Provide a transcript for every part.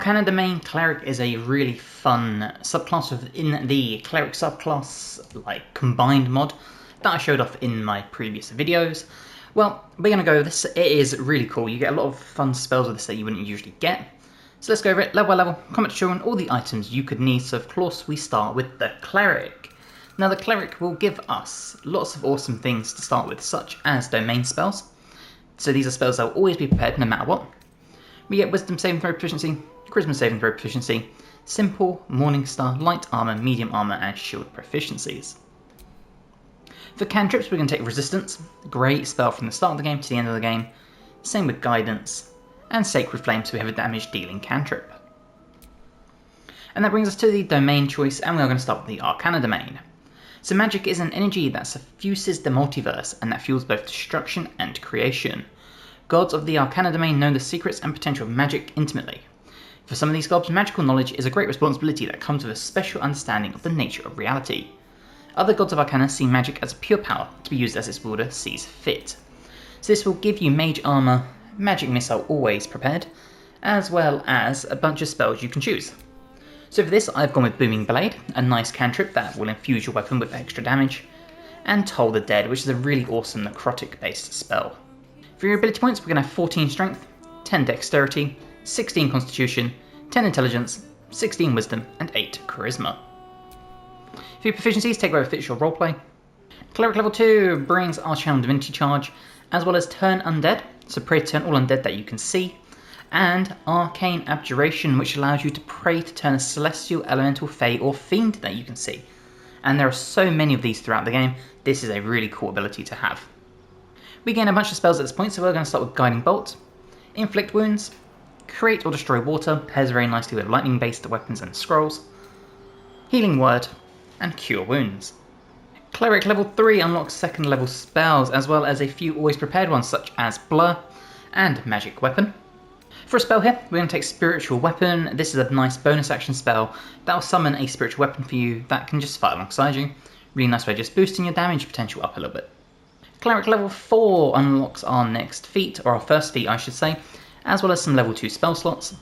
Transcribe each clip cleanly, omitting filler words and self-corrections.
Arcana Domain Cleric is a really fun subclass within the Cleric subclass, like combined mod, that I showed off in my previous videos. Well, we're going to go with this. It is really cool. You get a lot of fun spells with this that you wouldn't usually get. So let's go over it level by level, combat showing all the items you could need. So of course we start with the Cleric. Now the Cleric will give us lots of awesome things to start with, such as domain spells. So these are spells that will always be prepared no matter what. We get Wisdom saving throw proficiency, Charisma saving throw proficiency, Simple, Morningstar, Light Armor, Medium Armor, and Shield proficiencies. For cantrips, we're going to take Resistance, great spell from the start of the game to the end of the game. Same with Guidance, and Sacred Flame, so we have a damage dealing cantrip. And that brings us to the domain choice, and we are going to start with the Arcana Domain. So magic is an energy that suffuses the multiverse, and that fuels both destruction and creation. Gods of the Arcana Domain know the secrets and potential of magic intimately. For some of these gods, magical knowledge is a great responsibility that comes with a special understanding of the nature of reality. Other gods of Arcana see magic as a pure power to be used as its wielder sees fit. So this will give you Mage Armor, Magic Missile always prepared, as well as a bunch of spells you can choose. So for this, I've gone with Booming Blade, a nice cantrip that will infuse your weapon with extra damage, and Toll the Dead, which is a really awesome necrotic-based spell. For your ability points, we're going to have 14 Strength, 10 Dexterity, 16 Constitution, 10 Intelligence, 16 Wisdom, and 8 Charisma. For your proficiencies, take whatever fits your roleplay. Cleric level 2 brings Arcana Divinity Charge, as well as Turn Undead, so pray to turn all undead that you can see, and Arcane Abjuration, which allows you to pray to turn a celestial, elemental, fae, or fiend that you can see. And there are so many of these throughout the game, this is a really cool ability to have. We gain a bunch of spells at this point, so we're going to start with Guiding Bolt, Inflict Wounds, Create or Destroy Water, pairs very nicely with lightning-based weapons and scrolls, Healing Word, and Cure Wounds. Cleric level 3 unlocks second level spells, as well as a few always prepared ones such as Blur and Magic Weapon. For a spell here, we're going to take Spiritual Weapon. This is a nice bonus action spell that will summon a spiritual weapon for you that can just fight alongside you. Really nice way of just boosting your damage potential up a little bit. Cleric level 4 unlocks our next feat, or our first feat I should say, as well as some level 2 spell slots.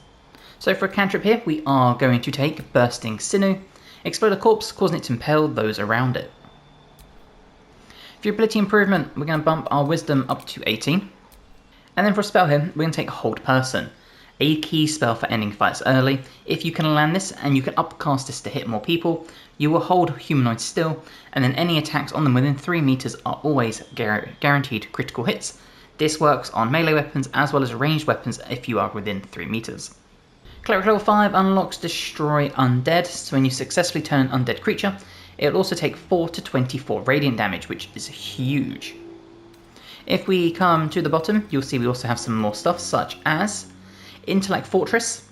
So for a cantrip here, we are going to take Bursting Sinew, explode a corpse, causing it to impale those around it. For your ability improvement, we're going to bump our Wisdom up to 18. And then for a spell here, we're going to take Hold Person, a key spell for ending fights early. If you can land this and you can upcast this to hit more people, you will hold humanoids still, and then any attacks on them within 3 meters are always guaranteed critical hits. This works on melee weapons as well as ranged weapons if you are within 3 meters. Cleric level 5 unlocks Destroy Undead, so when you successfully turn an undead creature, it will also take 4 to 24 radiant damage, which is huge. If we come to the bottom, you'll see we also have some more stuff, such as Intellect Fortress.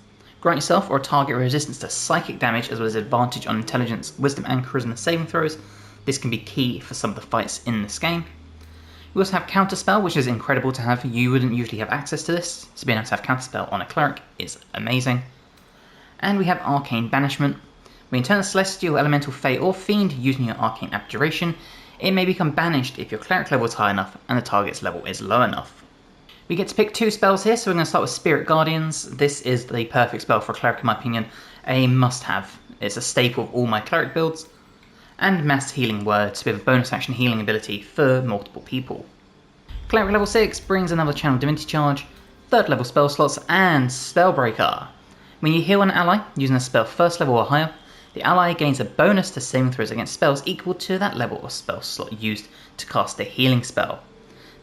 Grant yourself or a target resistance to psychic damage, as well as advantage on intelligence, wisdom, and charisma saving throws. This can be key for some of the fights in this game. We also have Counterspell, which is incredible to have. You wouldn't usually have access to this, so being able to have Counterspell on a cleric is amazing. And we have Arcane Banishment. When you turn a celestial, elemental, fae, or fiend using your Arcane Abjuration, it may become banished if your cleric level is high enough and the target's level is low enough. We get to pick 2 spells here, so we're going to start with Spirit Guardians. This is the perfect spell for a cleric in my opinion, a must-have. It's a staple of all my cleric builds. And Mass Healing Word, so we have a bonus action healing ability for multiple people. Cleric level 6 brings another Channel Divinity Charge, 3rd level spell slots, and Spellbreaker. When you heal an ally using a spell 1st level or higher, the ally gains a bonus to saving throws against spells equal to that level of spell slot used to cast a healing spell.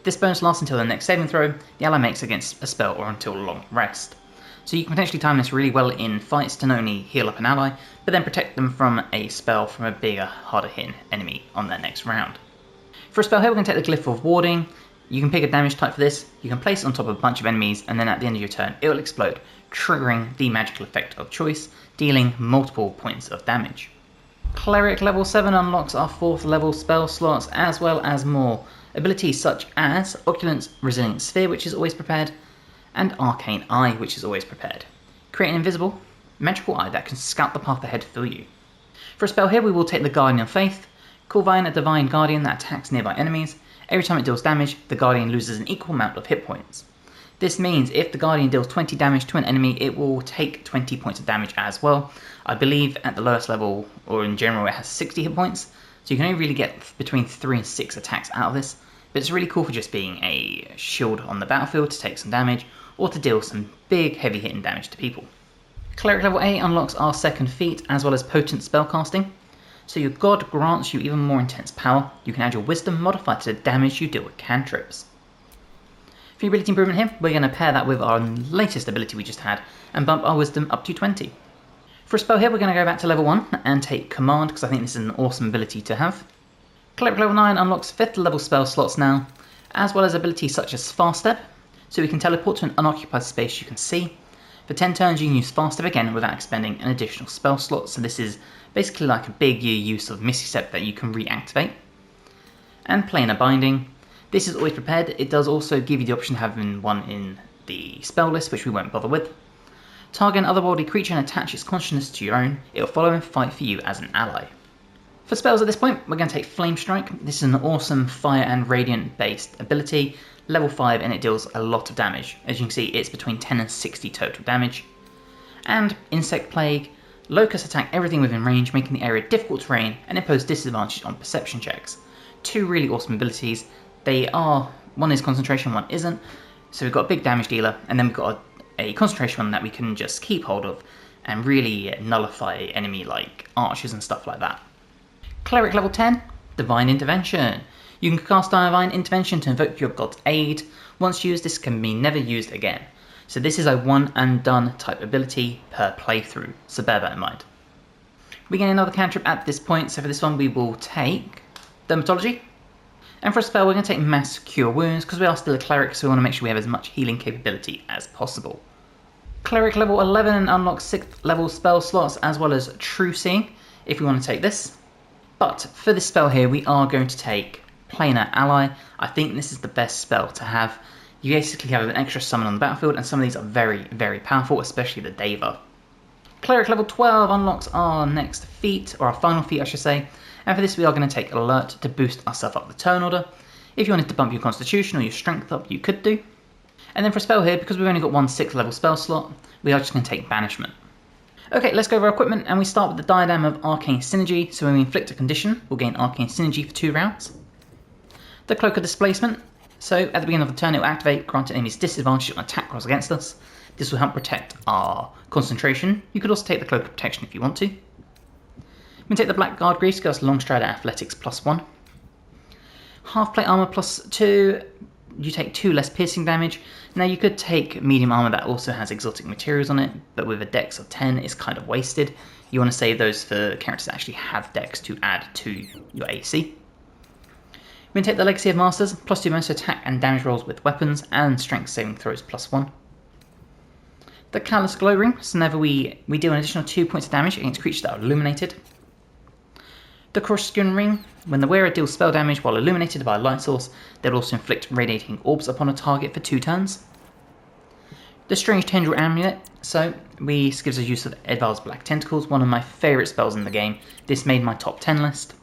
This bonus lasts until the next saving throw the ally makes against a spell or until a long rest. So you can potentially time this really well in fights to not only heal up an ally, but then protect them from a spell from a bigger, harder hitting enemy on their next round. For a spell here, we're going to take the Glyph of Warding. You can pick a damage type for this, you can place it on top of a bunch of enemies, and then at the end of your turn it will explode, triggering the magical effect of choice, dealing multiple points of damage. Cleric level 7 unlocks our 4th level spell slots, as well as more abilities such as Opulence Resilient Sphere, which is always prepared, and Arcane Eye, which is always prepared. Create an invisible, magical eye that can scout the path ahead for you. For a spell here, we will take the Guardian of Faith, Corvine, a Divine Guardian that attacks nearby enemies. Every time it deals damage, the Guardian loses an equal amount of hit points. This means if the Guardian deals 20 damage to an enemy, it will take 20 points of damage as well. I believe at the lowest level, or in general, it has 60 hit points, so you can only really get between 3 and 6 attacks out of this, but it's really cool for just being a shield on the battlefield to take some damage, or to deal some big heavy hitting damage to people. Cleric level 8 unlocks our second feat, as well as potent spellcasting. So your god grants you even more intense power. You can add your wisdom modified to the damage you deal with cantrips. For your ability improvement here, we're going to pair that with our latest ability we just had, and bump our wisdom up to 20. For a spell here, we're going to go back to level 1 and take command, because I think this is an awesome ability to have. Cleric level 9 unlocks 5th level spell slots now, as well as abilities such as fast step, so we can teleport to an unoccupied space you can see. For 10 turns you can use fast step again without expending an additional spell slot, so this is basically like a big use of Misty Step that you can reactivate. And planar binding. This is always prepared. It does also give you the option of having one in the spell list, which we won't bother with. Target an otherworldly creature and attach its consciousness to your own. It will follow and fight for you as an ally. For spells at this point, we're going to take Flame Strike. This is an awesome fire and radiant based ability, level 5, and it deals a lot of damage. As you can see, it's between 10 and 60 total damage. And Insect Plague. Locusts attack everything within range, making the area difficult terrain and impose disadvantage on perception checks. Two really awesome abilities. They are, one is concentration, one isn't. So we've got a big damage dealer, and then we've got a concentration one that we can just keep hold of and really nullify enemy like archers and stuff like that. Cleric level 10, Divine Intervention. You can cast Divine Intervention to invoke your god's aid. Once used, this can be never used again. So this is a one and done type ability per playthrough, so bear that in mind. We get another cantrip at this point, so for this one we will take Dermatology. And for a spell we're going to take Mass Cure Wounds, because we are still a cleric, so we want to make sure we have as much healing capability as possible. Cleric level 11 unlocks 6th level spell slots, as well as True Seeing, if we want to take this. But for this spell here we are going to take Planar Ally. I think this is the best spell to have. You basically have an extra summon on the battlefield, and some of these are very, very powerful, especially the Deva. Cleric level 12 unlocks our next feat, or our final feat I should say, and for this we are going to take Alert to boost ourselves up the turn order. If you wanted to bump your Constitution or your Strength up, you could do. And then for a spell here, because we've only got one 6th level spell slot, we are just going to take Banishment. Okay, let's go over our equipment, and we start with the Diadem of Arcane Synergy, so when we inflict a condition, we'll gain Arcane Synergy for 2 rounds. The Cloak of Displacement. So, at the beginning of the turn it will activate, granting enemies disadvantage on attack rolls against us. This will help protect our concentration. You could also take the Cloak of Protection if you want to. We can take the Blackguard Greaves to give us Long Stride Athletics +1. Half Plate Armour +2, you take 2 less piercing damage. Now you could take Medium Armour that also has exotic materials on it, but with a dex of 10 it's kind of wasted. You want to save those for characters that actually have dex to add to your AC. We can take the Legacy of Masters, +2 bonus attack and damage rolls with weapons, and strength saving throws +1. The Callous Glow Ring, so whenever we deal an additional 2 points of damage against creatures that are illuminated. The Coruscant Ring, when the wearer deals spell damage while illuminated by a light source, they'll also inflict radiating orbs upon a target for 2 turns. The Strange Tendril Amulet, so this gives us use of Edvar's Black Tentacles, one of my favourite spells in the game. This made my top 10 list.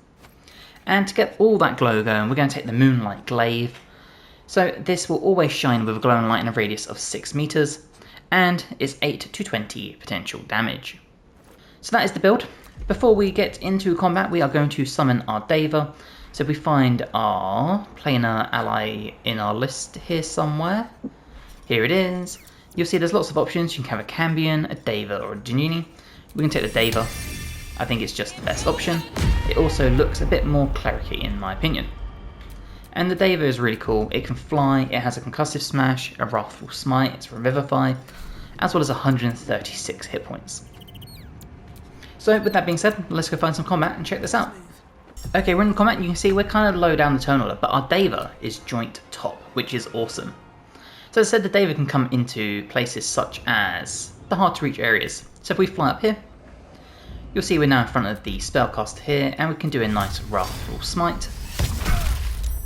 And to get all that glow going, we're going to take the Moonlight Glaive. So this will always shine with a glowing light in a radius of 6 meters, and it's 8 to 20 potential damage. So that is the build. Before we get into combat, we are going to summon our Deva. So if we find our Planar Ally in our list here somewhere, here it is. You'll see there's lots of options. You can have a Cambion, a Deva, or a Janini. We can take the Deva. I think it's just the best option. It also looks a bit more clericy in my opinion. And the Deva is really cool. It can fly, it has a Concussive Smash, a Wrathful Smite, it's Revivify, as well as 136 hit points. So with that being said, let's go find some combat and check this out. Okay, we're in combat. You can see we're kind of low down the turn order, but our Deva is joint top, which is awesome. So as I said, the Deva can come into places such as the hard to reach areas. So if we fly up here, you'll see we're now in front of the spellcaster here, and we can do a nice Wrathful Smite.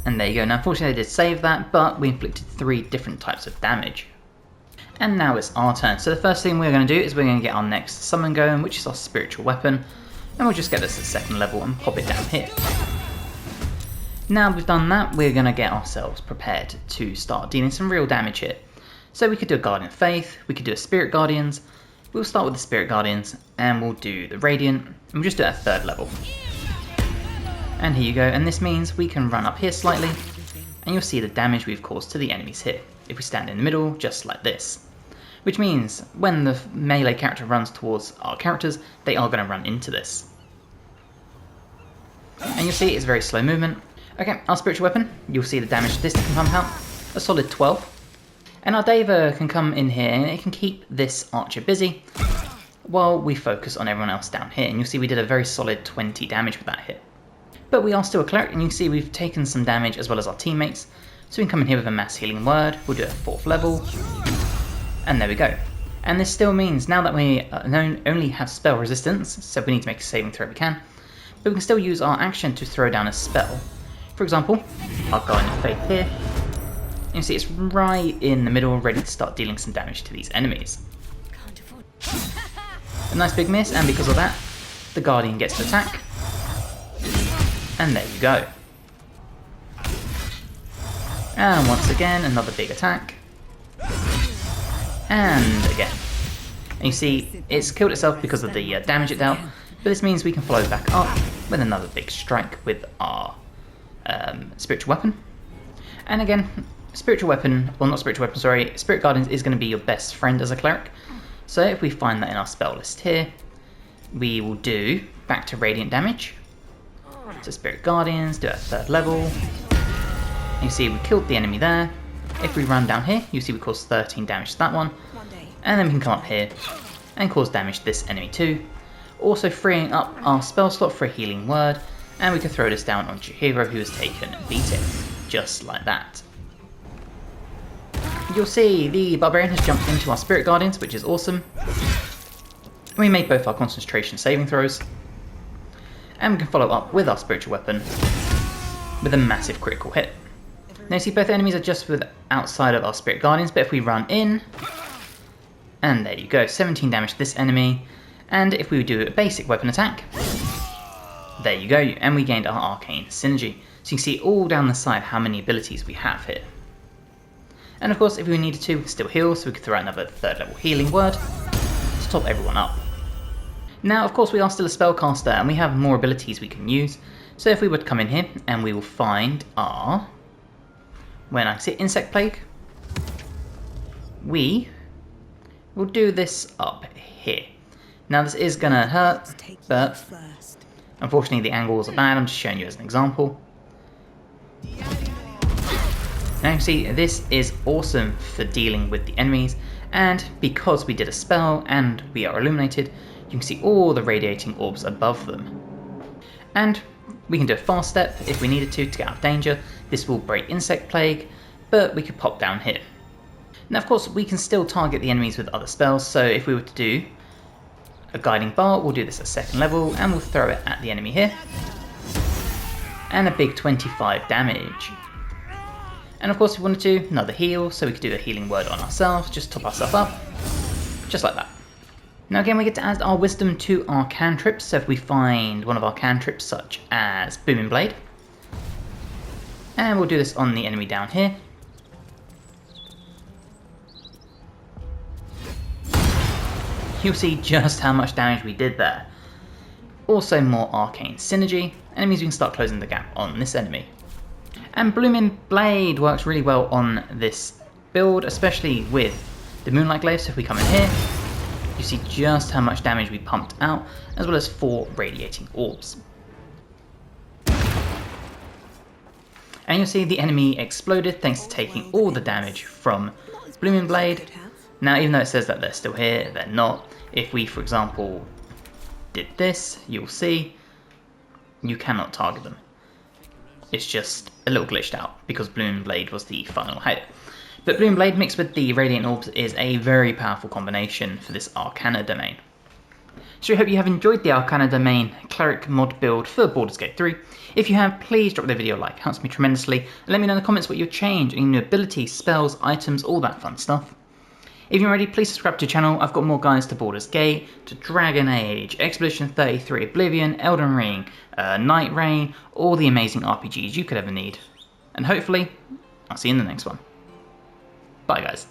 And there you go. Now unfortunately I did save that, but we inflicted 3 different types of damage. And now it's our turn. So the first thing we're going to do is we're going to get our next summon going, which is our Spiritual Weapon. And we'll just get this at 2nd level and pop it down here. Now we've done that, we're going to get ourselves prepared to start dealing some real damage here. So we could do a Guardian of Faith, we could do a Spirit Guardians. We'll start with the Spirit Guardians and we'll do the Radiant, and we'll just do it at 3rd level. And here you go, and this means we can run up here slightly, and you'll see the damage we've caused to the enemies here, if we stand in the middle, just like this. Which means, when the melee character runs towards our characters, they are going to run into this. And you'll see it's very slow movement. Okay, our Spiritual Weapon, you'll see the damage this can pump out, a solid 12. And our Deva can come in here and it can keep this archer busy while we focus on everyone else down here. And you'll see we did a very solid 20 damage with that hit. But we are still a cleric, and you can see we've taken some damage as well as our teammates. So we can come in here with a mass healing word, we'll do it at 4th level, and there we go. And this still means now that we only have spell resistance, so if we need to make a saving throw we can, but we can still use our action to throw down a spell. For example, our Guardian of Faith here. You see it's right in the middle, ready to start dealing some damage to these enemies. A nice big miss, and because of that, the Guardian gets to attack. And there you go. And once again, another big attack. And again. And you see, it's killed itself because of the damage it dealt, but this means we can follow back up with another big strike with our Spiritual Weapon. And again, Spiritual Weapon, well not Spiritual Weapon, sorry, Spirit Guardians is going to be your best friend as a cleric. So if we find that in our spell list here, we will do back to Radiant damage. So Spirit Guardians, do it at 3rd level. And you see we killed the enemy there. If we run down here, you see we caused 13 damage to that one. And then we can come up here and cause damage to this enemy too. Also freeing up our spell slot for a healing word, and we can throw this down onto your hero who has taken a beating, just like that. You'll see the Barbarian has jumped into our Spirit Guardians, which is awesome. We made both our concentration saving throws, and we can follow up with our Spiritual Weapon with a massive critical hit. Now you see both enemies are just outside of our Spirit Guardians, but if we run in, and there you go, 17 damage to this enemy, and if we do a basic weapon attack, there you go, and we gained our Arcane Synergy. So you can see all down the side how many abilities we have here. And of course, if we needed to, we could still heal, so we could throw out another 3rd level healing word to top everyone up. Now, of course, we are still a spellcaster, and we have more abilities we can use. So if we were to come in here, and we will find our... when I say Insect Plague, we will do this up here. Now, this is going to hurt, but unfortunately the angles are bad. I'm just showing you as an example. Now you can see this is awesome for dealing with the enemies, and because we did a spell and we are illuminated, you can see all the radiating orbs above them. And we can do a fast step if we needed to get out of danger. This will break Insect Plague, but we could pop down here. Now of course we can still target the enemies with other spells, so if we were to do a Guiding Bolt, we'll do this at 2nd level and we'll throw it at the enemy here. And a big 25 damage. And of course, if we wanted to, another heal, so we could do a healing word on ourselves, just top ourselves up, just like that. Now again, we get to add our wisdom to our cantrips, so if we find one of our cantrips, such as Booming Blade, and we'll do this on the enemy down here. You'll see just how much damage we did there. Also more Arcane Synergy, and it means we can start closing the gap on this enemy. And Blooming Blade works really well on this build, especially with the Moonlight Glaive. So if we come in here, you see just how much damage we pumped out, as well as 4 radiating orbs. And you'll see the enemy exploded thanks to taking all the damage from Blooming Blade. Now even though it says that they're still here, they're not. If we, for example, did this, you'll see you cannot target them. It's just a little glitched out because Blooming Blade was the final hit. But Blooming Blade mixed with the Radiant Orbs is a very powerful combination for this Arcana domain. So I hope you have enjoyed the Arcana domain cleric mod build for Baldur's Gate 3. If you have, please drop the video a like, it helps me tremendously, and let me know in the comments what you've changed, any new abilities, spells, items, all that fun stuff. If you're ready, please subscribe to the channel. I've got more guides to Baldur's Gate, to Dragon Age, Expedition 33, Oblivion, Elden Ring, Night Rain, all the amazing RPGs you could ever need. And hopefully, I'll see you in the next one. Bye guys.